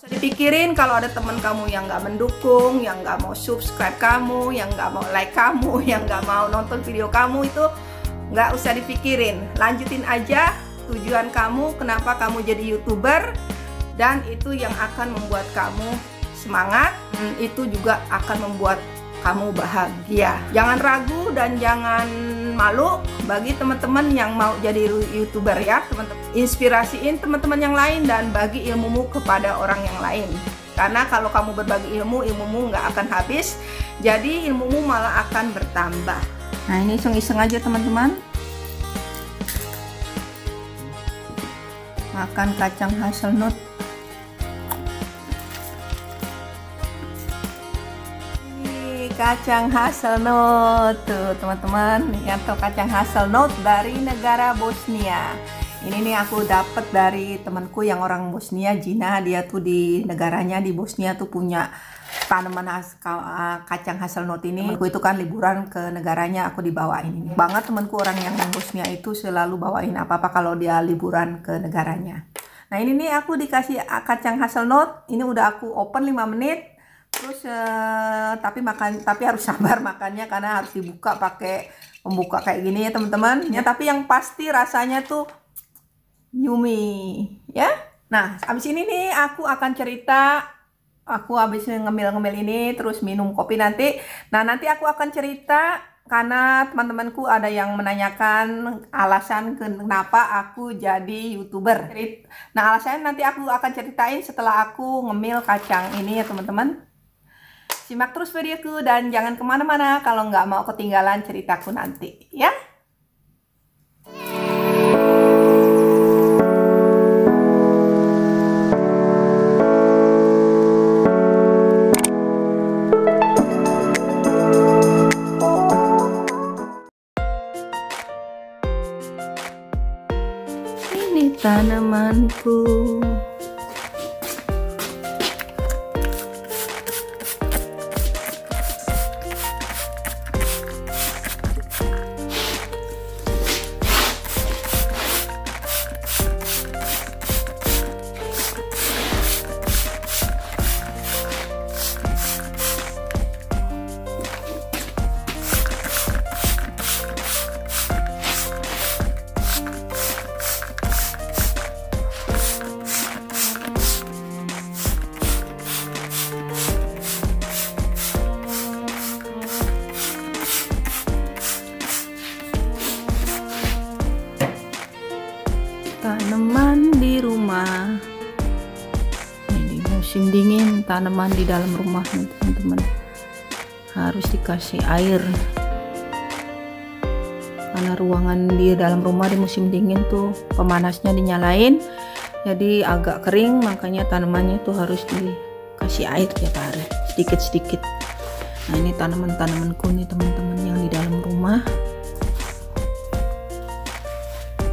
Dipikirin kalau ada teman kamu yang nggak mendukung, yang nggak mau subscribe kamu, yang nggak mau like kamu, yang nggak mau nonton video kamu, itu nggak usah dipikirin. Lanjutin aja tujuan kamu, kenapa kamu jadi YouTuber, dan itu yang akan membuat kamu semangat, itu juga akan membuat kamu bahagia. Jangan ragu dan jangan malu bagi teman-teman yang mau jadi YouTuber ya, teman-teman. Inspirasiin teman-teman yang lain dan bagi ilmumu kepada orang yang lain. Karena kalau kamu berbagi ilmu, ilmumu nggak akan habis, jadi ilmumu malah akan bertambah. Nah, ini iseng-iseng aja teman-teman. Makan kacang hazelnut. Kacang hazelnut tuh teman-teman, yang tahu kacang hazelnut dari negara Bosnia. Ini nih aku dapat dari temanku yang orang Bosnia, Gina. Dia tuh di negaranya di Bosnia tuh punya tanaman kacang hazelnut ini. Aku itu kan liburan ke negaranya, aku dibawain ini. Banget temanku orang yang Bosnia itu selalu bawain apa-apa kalau dia liburan ke negaranya. Nah, ini nih aku dikasih kacang hazelnut. Ini udah aku open 5 menit. Terus tapi harus sabar makannya karena harus dibuka pakai pembuka kayak gini ya teman-teman ya. Tapi yang pasti rasanya tuh yummy ya. Nah, abis ini nih aku akan cerita, aku habis ngemil-ngemil ini terus minum kopi nanti. Nah, nanti aku akan cerita karena teman-temanku ada yang menanyakan alasan kenapa aku jadi YouTuber. Nah, alasannya nanti aku akan ceritain setelah aku ngemil kacang ini ya teman-teman. Simak terus videoku dan jangan kemana-mana kalau nggak mau ketinggalan ceritaku nanti ya. Ini tanamanku. Tanaman di rumah. Ini musim dingin, tanaman di dalam rumah nih teman-teman harus dikasih air karena ruangan di dalam rumah di musim dingin tuh pemanasnya dinyalain jadi agak kering, makanya tanamannya tuh harus dikasih air tiap hari sedikit-sedikit. Nah, ini tanaman-tanamanku nih teman-teman yang di dalam rumah.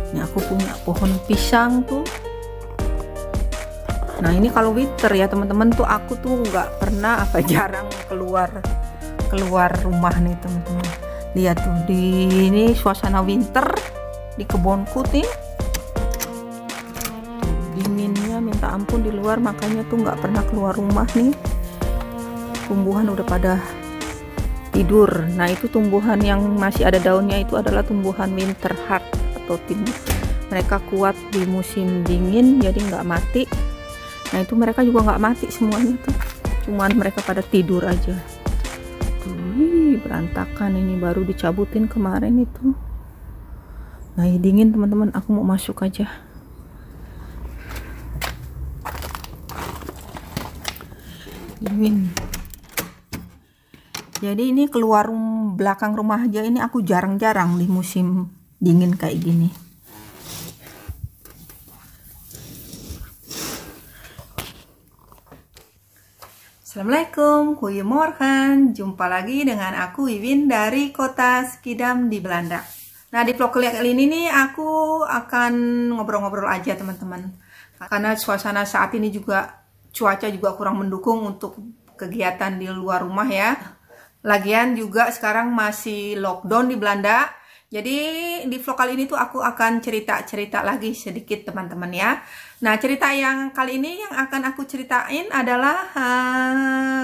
Ini aku punya pohon pisang tuh. Nah, ini kalau winter ya teman-teman tuh aku tuh nggak pernah jarang keluar rumah nih teman-teman. Lihat tuh di ini suasana winter di kebunku nih. Tuh, dinginnya minta ampun di luar, makanya tuh nggak pernah keluar rumah nih. Tumbuhan udah pada tidur. Nah, itu tumbuhan yang masih ada daunnya itu adalah tumbuhan winter heart. Mereka kuat di musim dingin jadi nggak mati. Nah, itu mereka juga nggak mati semuanya tuh, cuman mereka pada tidur aja tuh. Berantakan, ini baru dicabutin kemarin itu. Nah, dingin teman-teman, aku mau masuk aja. Dingin, jadi ini keluar belakang rumah aja ini aku jarang-jarang di musim dingin kayak gini. Assalamualaikum, goedemorgen. Jumpa lagi dengan aku Wiwin dari kota Schiedam di Belanda. Nah, di vlog kali ini nih aku akan ngobrol-ngobrol aja teman-teman. Karena suasana saat ini juga cuaca juga kurang mendukung untuk kegiatan di luar rumah ya. Lagian juga sekarang masih lockdown di Belanda. Jadi di vlog kali ini tuh aku akan cerita-cerita lagi sedikit teman-teman ya. Nah, cerita yang kali ini yang akan aku ceritain adalah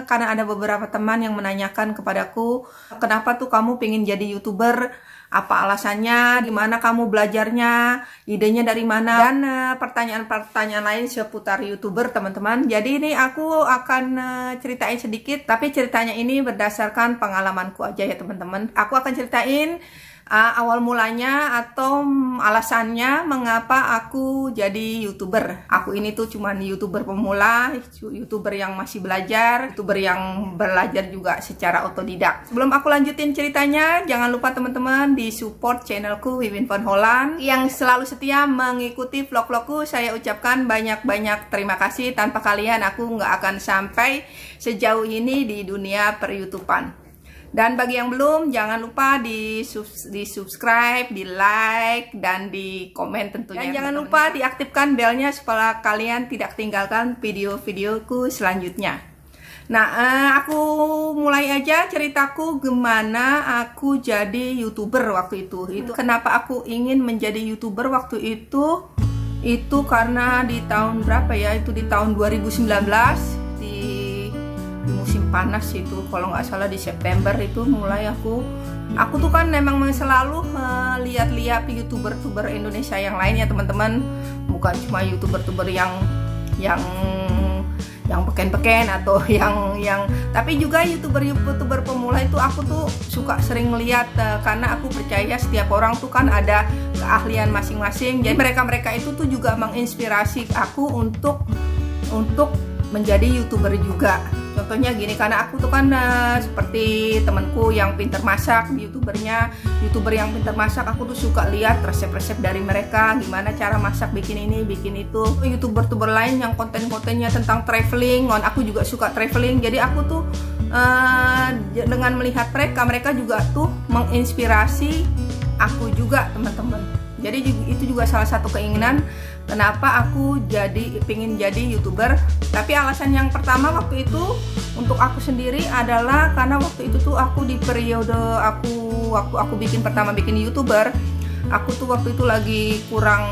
karena ada beberapa teman yang menanyakan kepadaku, kenapa tuh kamu pengen jadi YouTuber? Apa alasannya? Di mana kamu belajarnya? Idenya dari mana? Dan pertanyaan-pertanyaan lain seputar YouTuber, teman-teman. Jadi ini aku akan ceritain sedikit, tapi ceritanya ini berdasarkan pengalamanku aja ya, teman-teman. Aku akan ceritain awal mulanya atau alasannya mengapa aku jadi YouTuber. Aku ini tuh cuman YouTuber pemula, YouTuber yang masih belajar, YouTuber yang belajar juga secara otodidak. Sebelum aku lanjutin ceritanya, jangan lupa teman-teman di support channelku Wiwin Van Holland yang selalu setia mengikuti vlog-vlogku. Saya ucapkan banyak-banyak terima kasih. Tanpa kalian aku nggak akan sampai sejauh ini di dunia per-YouTubean. Dan bagi yang belum, jangan lupa di subscribe, di like, dan di komen tentunya. Dan jangan lupa diaktifkan belnya supaya kalian tidak tinggalkan video-videoku selanjutnya. Nah, aku mulai aja ceritaku gimana aku jadi YouTuber waktu itu. Kenapa aku ingin menjadi YouTuber waktu itu? Itu karena di tahun berapa ya? Itu di tahun 2019. Musim panas itu, kalau nggak salah di September itu mulai aku tuh kan memang selalu lihat-lihat YouTuber Indonesia yang lain ya, teman-teman. Bukan cuma YouTuber yang beken-beken atau yang tapi juga YouTuber pemula itu aku tuh suka sering lihat, karena aku percaya setiap orang tuh kan ada keahlian masing-masing. Jadi mereka itu tuh juga menginspirasi aku untuk menjadi YouTuber juga. Contohnya gini, karena aku tuh kan seperti temanku yang pinter masak, YouTuber yang pinter masak, aku tuh suka lihat resep-resep dari mereka, gimana cara masak, bikin ini, bikin itu. YouTuber lain yang konten-kontennya tentang traveling, aku juga suka traveling. Jadi aku tuh dengan melihat mereka juga tuh menginspirasi aku juga, teman-teman. Jadi itu juga salah satu keinginan kenapa aku pengen jadi YouTuber. Tapi alasan yang pertama waktu itu untuk aku sendiri adalah karena waktu itu tuh aku di periode waktu aku pertama bikin YouTuber, aku tuh waktu itu lagi kurang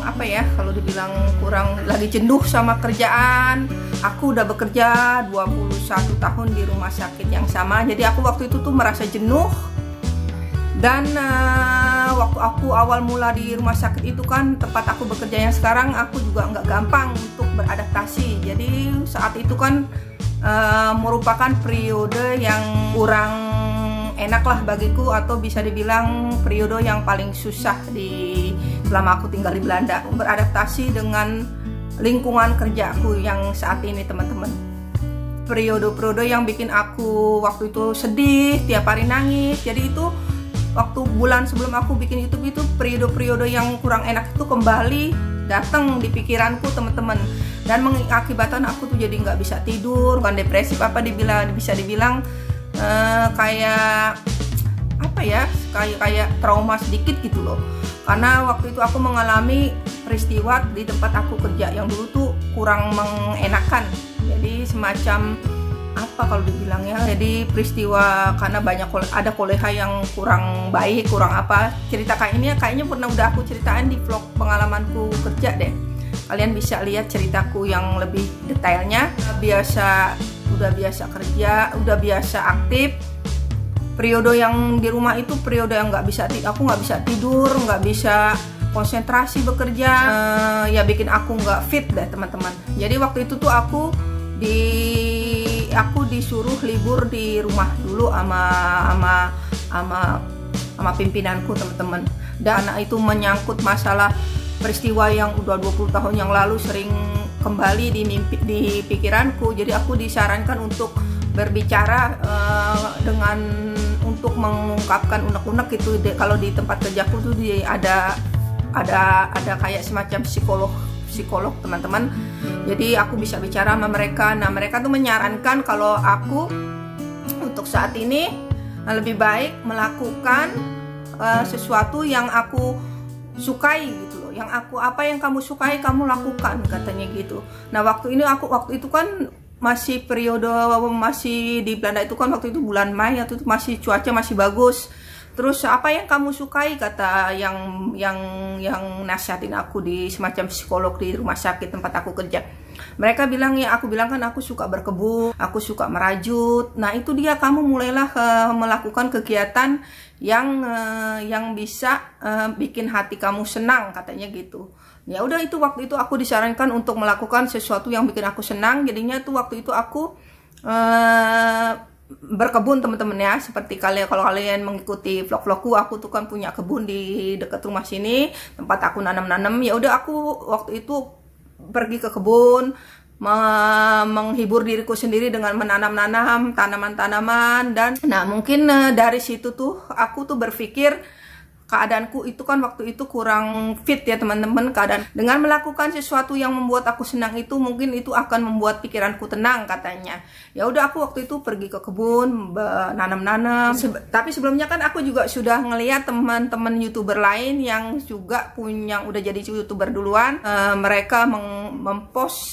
apa ya, kalau dibilang kurang, lagi jenuh sama kerjaan. Aku udah bekerja 21 tahun di rumah sakit yang sama. Jadi aku waktu itu tuh merasa jenuh. Dan waktu aku awal mula di rumah sakit itu kan tempat aku bekerja yang sekarang, aku juga nggak gampang untuk beradaptasi. Jadi saat itu kan merupakan periode yang kurang enak lah bagiku, atau bisa dibilang periode yang paling susah selama aku tinggal di Belanda, beradaptasi dengan lingkungan kerjaku yang saat ini, teman-teman. Periode yang bikin aku waktu itu sedih, tiap hari nangis. Jadi itu waktu bulan sebelum aku bikin YouTube itu periode yang kurang enak itu kembali datang di pikiranku, teman-teman, dan mengakibatkan aku tuh jadi nggak bisa tidur, bukan depresif bisa dibilang kayak apa ya, kayak trauma sedikit gitu loh. Karena waktu itu aku mengalami peristiwa di tempat aku kerja yang dulu tuh kurang mengenakan. Jadi semacam apa kalau dibilang ya, jadi peristiwa karena ada koleha yang kurang baik, kurang apa. Cerita kayak ini kayaknya udah aku ceritain di vlog pengalamanku kerja deh. Kalian bisa lihat ceritaku yang lebih detailnya. Udah biasa kerja, udah biasa aktif. Periode yang di rumah itu periode yang aku nggak bisa tidur, nggak bisa konsentrasi bekerja, ya bikin aku nggak fit deh, teman-teman. Jadi waktu itu tuh aku disuruh libur di rumah dulu sama pimpinanku, teman-teman. Dan itu menyangkut masalah peristiwa yang udah 20 tahun yang lalu sering kembali di pikiranku. Jadi aku disarankan untuk berbicara untuk mengungkapkan unek-unek itu. Kalau di tempat kerjaku tuh ada kayak semacam psikolog, teman-teman. Jadi aku bisa bicara sama mereka. Nah, mereka tuh menyarankan kalau aku untuk saat ini lebih baik melakukan sesuatu yang aku sukai gitu loh. Apa yang kamu sukai kamu lakukan, katanya gitu. Nah, waktu itu kan masih periode masih di Belanda itu kan waktu itu bulan Mei, itu masih cuaca masih bagus. Terus apa yang kamu sukai, kata yang nasihatin aku di semacam psikolog di rumah sakit tempat aku kerja. Mereka bilang, ya aku bilang kan aku suka berkebun, aku suka merajut. Nah itu dia, kamu mulailah melakukan kegiatan yang bisa bikin hati kamu senang, katanya gitu. Ya udah, itu waktu itu aku disarankan untuk melakukan sesuatu yang bikin aku senang. Jadinya tuh waktu itu aku berkebun, teman-teman ya. Seperti kalau kalian mengikuti vlog-vlogku, aku tuh kan punya kebun di dekat rumah sini, tempat aku nanam-nanam. Ya udah, aku waktu itu pergi ke kebun, menghibur diriku sendiri dengan menanam-nanam tanaman-tanaman. Dan nah mungkin dari situ tuh aku tuh berpikir, keadaanku itu kan waktu itu kurang fit ya teman-teman, keadaan. Dengan melakukan sesuatu yang membuat aku senang itu, mungkin itu akan membuat pikiranku tenang, katanya. Ya udah, aku waktu itu pergi ke kebun, nanam-nanam. Tapi sebelumnya kan aku juga sudah ngeliat teman-teman YouTuber lain yang juga udah jadi YouTuber duluan. Mereka mempost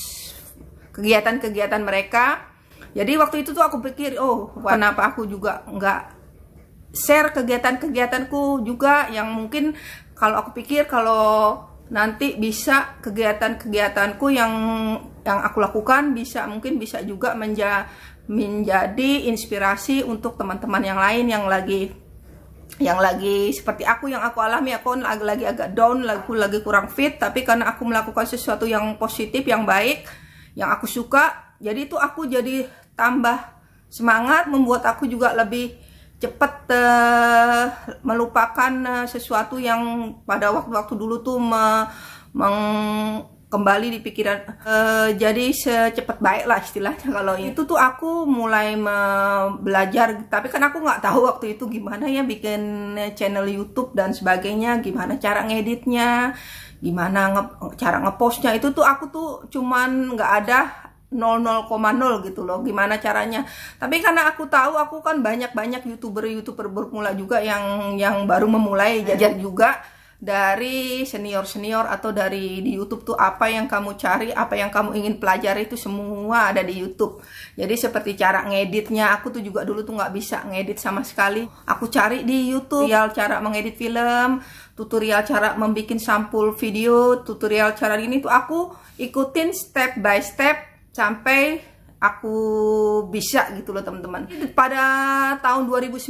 kegiatan-kegiatan mereka. Jadi waktu itu tuh aku pikir, oh kenapa aku juga nggak share kegiatan-kegiatanku juga, yang mungkin kalau aku pikir kalau nanti bisa kegiatan-kegiatanku yang aku lakukan mungkin bisa juga menjadi inspirasi untuk teman-teman yang lain yang lagi seperti aku, yang aku alami. Aku lagi agak down, aku lagi kurang fit, tapi karena aku melakukan sesuatu yang positif, yang baik, yang aku suka, jadi itu aku jadi tambah semangat, membuat aku juga lebih cepat melupakan sesuatu yang pada waktu-waktu dulu tuh kembali di pikiran. Jadi secepat baik lah istilahnya. Kalau itu tuh aku mulai belajar, tapi kan aku nggak tahu waktu itu gimana ya bikin channel YouTube dan sebagainya, gimana cara ngeditnya, gimana cara ngepostnya. Itu tuh aku tuh cuman nggak ada 0,0 gitu loh, gimana caranya. Tapi karena aku tahu, aku kan banyak youtuber bermula juga yang baru memulai, jajar juga dari senior atau dari di YouTube tuh apa yang kamu cari, apa yang kamu ingin pelajari itu semua ada di YouTube. Jadi seperti cara ngeditnya, aku tuh juga dulu tuh nggak bisa ngedit sama sekali. Aku cari di YouTube tutorial cara mengedit film, tutorial cara membuat sampul video, tutorial cara ini tuh aku ikutin step by step sampai aku bisa gitu loh teman-teman. Pada tahun 2019,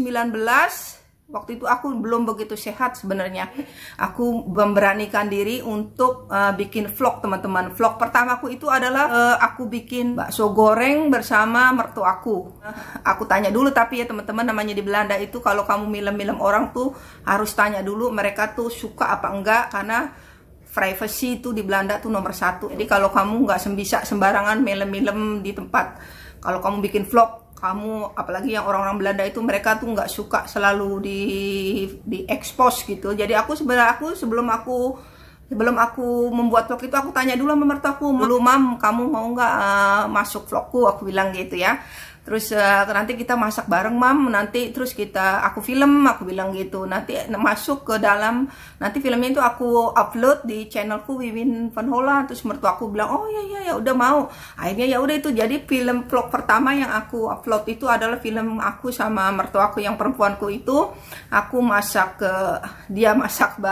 waktu itu aku belum begitu sehat sebenarnya. Aku memberanikan diri untuk bikin vlog, teman-teman. Vlog pertamaku itu adalah aku bikin bakso goreng bersama mertuaku. Aku tanya dulu, tapi ya teman-teman, namanya di Belanda itu kalau kamu milem-milem orang tuh harus tanya dulu mereka tuh suka apa enggak, karena privacy itu di Belanda tuh nomor 1. Jadi kalau kamu nggak bisa sembarangan milem-milem di tempat, kalau kamu bikin vlog, kamu apalagi yang orang-orang Belanda itu, mereka tuh nggak suka selalu di expose gitu. Jadi aku sebenarnya sebelum aku membuat vlog itu, aku tanya dulu sama mertuaku, dulu mam, kamu mau nggak masuk vlogku, aku bilang gitu ya. Terus nanti kita masak bareng mam, nanti terus aku film, aku bilang gitu, nanti masuk ke dalam, nanti filmnya itu aku upload di channelku Wiwin Van Holland. Terus mertuaku bilang, oh ya udah mau. Akhirnya ya udah, itu jadi film vlog pertama yang aku upload itu adalah film aku sama mertuaku yang perempuanku itu. Aku dia masak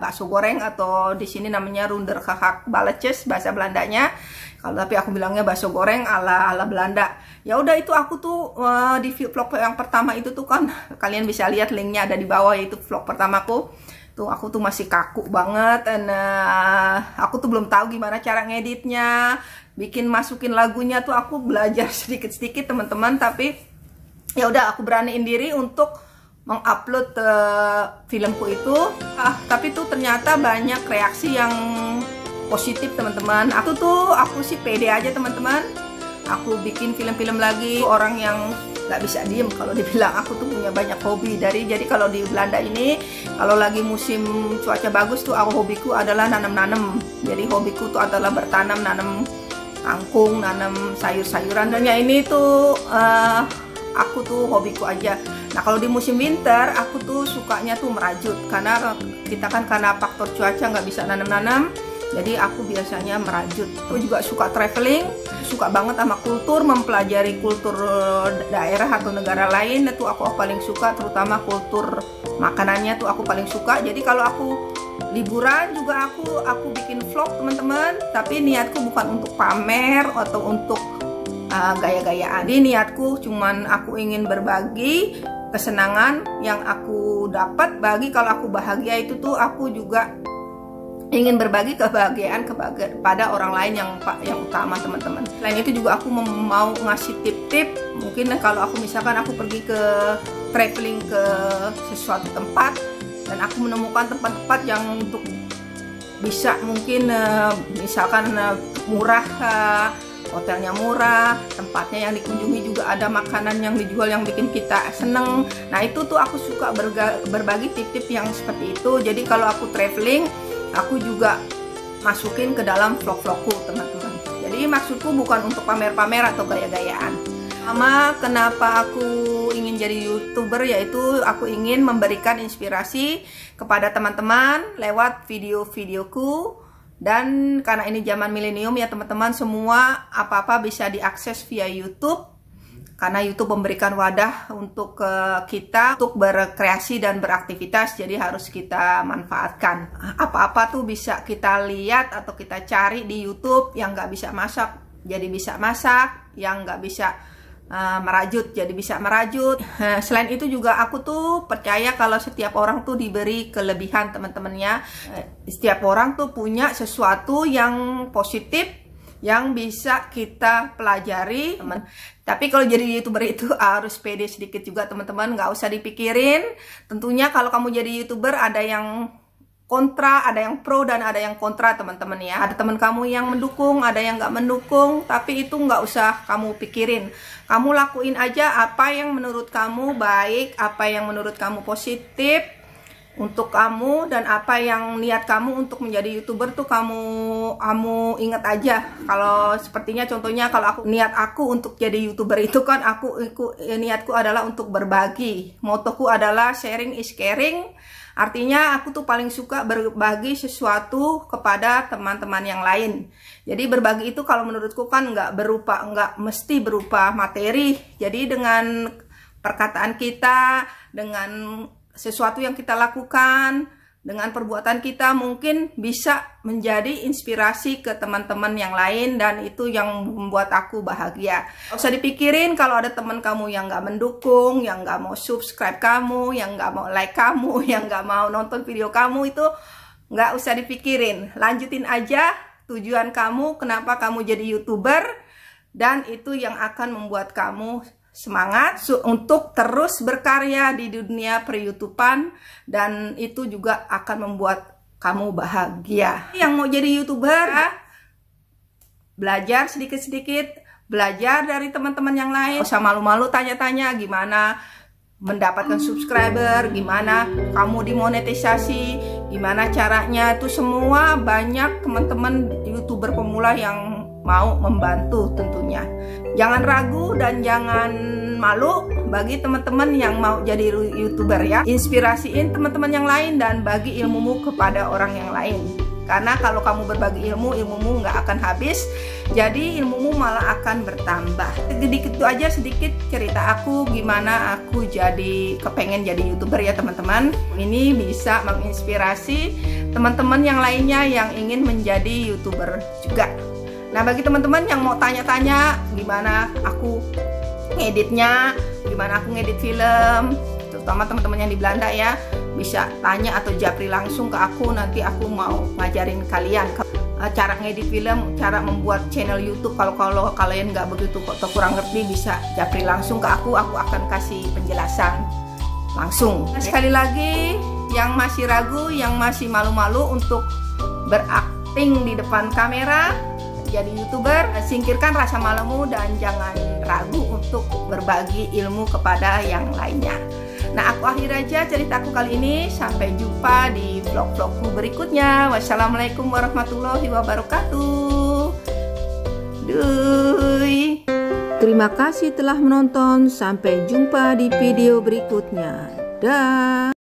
bakso goreng, atau di sini namanya runderkahak baletjes bahasa Belandanya. Tapi aku bilangnya bakso goreng ala Belanda. Ya udah, itu aku tuh di vlog yang pertama itu tuh kan kalian bisa lihat linknya ada di bawah, yaitu vlog pertamaku. Tuh aku tuh masih kaku banget, dan aku tuh belum tahu gimana cara ngeditnya, masukin lagunya tuh aku belajar sedikit-sedikit teman-teman. Tapi ya udah, aku beraniin diri untuk mengupload filmku itu. Tapi tuh ternyata banyak reaksi yang positif teman-teman. Aku sih pede aja teman-teman. Aku bikin film-film lagi. Orang yang nggak bisa diem kalau dibilang aku tuh punya banyak hobi. Jadi kalau di Belanda ini, kalau lagi musim cuaca bagus tuh, hobiku adalah nanam-nanam. Jadi hobiku tuh adalah bertanam, nanam kangkung, nanam sayur-sayuran. Dan ya ini tuh aku tuh hobiku aja. Nah kalau di musim winter, aku tuh sukanya tuh merajut, karena kita kan karena faktor cuaca nggak bisa nanam-nanam. Jadi aku biasanya merajut. Aku juga suka traveling, suka banget sama kultur, mempelajari kultur daerah atau negara lain. Itu aku paling suka, terutama kultur makanannya tuh aku paling suka. Jadi kalau aku liburan juga aku bikin vlog teman-teman, tapi niatku bukan untuk pamer atau untuk gaya-gayaan. Jadi niatku cuman aku ingin berbagi kesenangan yang aku dapat. Kalau aku bahagia itu tuh aku juga ingin berbagi kebahagiaan kepada orang lain yang utama teman-teman. Selain itu juga aku mau ngasih tip-tip. Mungkin kalau aku misalkan aku pergi ke traveling ke sesuatu tempat dan aku menemukan tempat-tempat yang untuk bisa mungkin misalkan murah, hotelnya murah, tempatnya yang dikunjungi juga ada makanan yang dijual yang bikin kita seneng. Nah itu tuh aku suka berbagi tip-tip yang seperti itu. Jadi kalau aku traveling, aku juga masukin ke dalam vlog-vlogku teman-teman. Jadi maksudku bukan untuk pamer-pamer atau gaya-gayaan. Sama kenapa aku ingin jadi YouTuber, yaitu aku ingin memberikan inspirasi kepada teman-teman lewat video-videoku. Dan karena ini zaman milenium ya teman-teman, semua apa-apa bisa diakses via YouTube. Karena YouTube memberikan wadah untuk kita untuk berkreasi dan beraktivitas, jadi harus kita manfaatkan. Apa-apa tuh bisa kita lihat atau kita cari di YouTube. Yang nggak bisa masak jadi bisa masak, yang nggak bisa merajut jadi bisa merajut. Selain itu juga aku tuh percaya kalau setiap orang tuh diberi kelebihan teman-temannya. Setiap orang tuh punya sesuatu yang positif yang bisa kita pelajari teman. Tapi kalau jadi YouTuber itu harus pede sedikit juga teman-teman, nggak usah dipikirin. Tentunya kalau kamu jadi YouTuber ada yang kontra, ada yang pro dan ada yang kontra teman-teman ya. Ada teman kamu yang mendukung, ada yang nggak mendukung, tapi itu nggak usah kamu pikirin. Kamu lakuin aja apa yang menurut kamu baik, apa yang menurut kamu positif untuk kamu, dan apa yang niat kamu untuk menjadi YouTuber tuh kamu ingat aja. Kalau sepertinya contohnya kalau niat aku untuk jadi YouTuber itu kan niatku adalah untuk berbagi. Motoku adalah sharing is caring. Artinya aku tuh paling suka berbagi sesuatu kepada teman-teman yang lain. Jadi berbagi itu kalau menurutku kan nggak mesti berupa materi. Jadi dengan perkataan kita, dengan sesuatu yang kita lakukan, dengan perbuatan kita mungkin bisa menjadi inspirasi ke teman-teman yang lain, dan itu yang membuat aku bahagia. Gak usah dipikirin kalau ada teman kamu yang nggak mendukung, yang nggak mau subscribe kamu, yang nggak mau like kamu, yang nggak mau nonton video kamu, itu nggak usah dipikirin. Lanjutin aja tujuan kamu, kenapa kamu jadi YouTuber, dan itu yang akan membuat kamu semangat untuk terus berkarya di dunia per-YouTubean, dan itu juga akan membuat kamu bahagia. Yang mau jadi YouTuber, belajar sedikit-sedikit, belajar dari teman-teman yang lain. Gak usah malu-malu tanya-tanya gimana mendapatkan subscriber, gimana kamu dimonetisasi, gimana caranya. Itu semua banyak teman-teman YouTuber pemula yang mau membantu tentunya. Jangan ragu dan jangan malu bagi teman-teman yang mau jadi YouTuber ya. Inspirasiin teman-teman yang lain dan bagi ilmumu kepada orang yang lain. Karena kalau kamu berbagi ilmumu nggak akan habis, jadi ilmumu malah akan bertambah. Sedikit itu aja, sedikit cerita aku gimana aku kepengen jadi YouTuber ya teman-teman. Ini bisa menginspirasi teman-teman yang lainnya yang ingin menjadi YouTuber juga. Nah, bagi teman-teman yang mau tanya-tanya gimana aku ngeditnya, gimana aku ngedit film, terutama teman-teman yang di Belanda ya, bisa tanya atau japri langsung ke aku. Nanti aku mau ngajarin kalian cara ngedit film, cara membuat channel YouTube. Kalau kalian nggak begitu atau kurang ngerti, bisa japri langsung ke aku akan kasih penjelasan langsung. Sekali lagi, yang masih ragu, yang masih malu-malu untuk berakting di depan kamera, jadi YouTuber, singkirkan rasa malumu dan jangan ragu untuk berbagi ilmu kepada yang lainnya. Nah, aku akhir aja ceritaku kali ini. Sampai jumpa di vlog-vlogku berikutnya. Wassalamualaikum warahmatullahi wabarakatuh. Duy. Terima kasih telah menonton. Sampai jumpa di video berikutnya. Dah.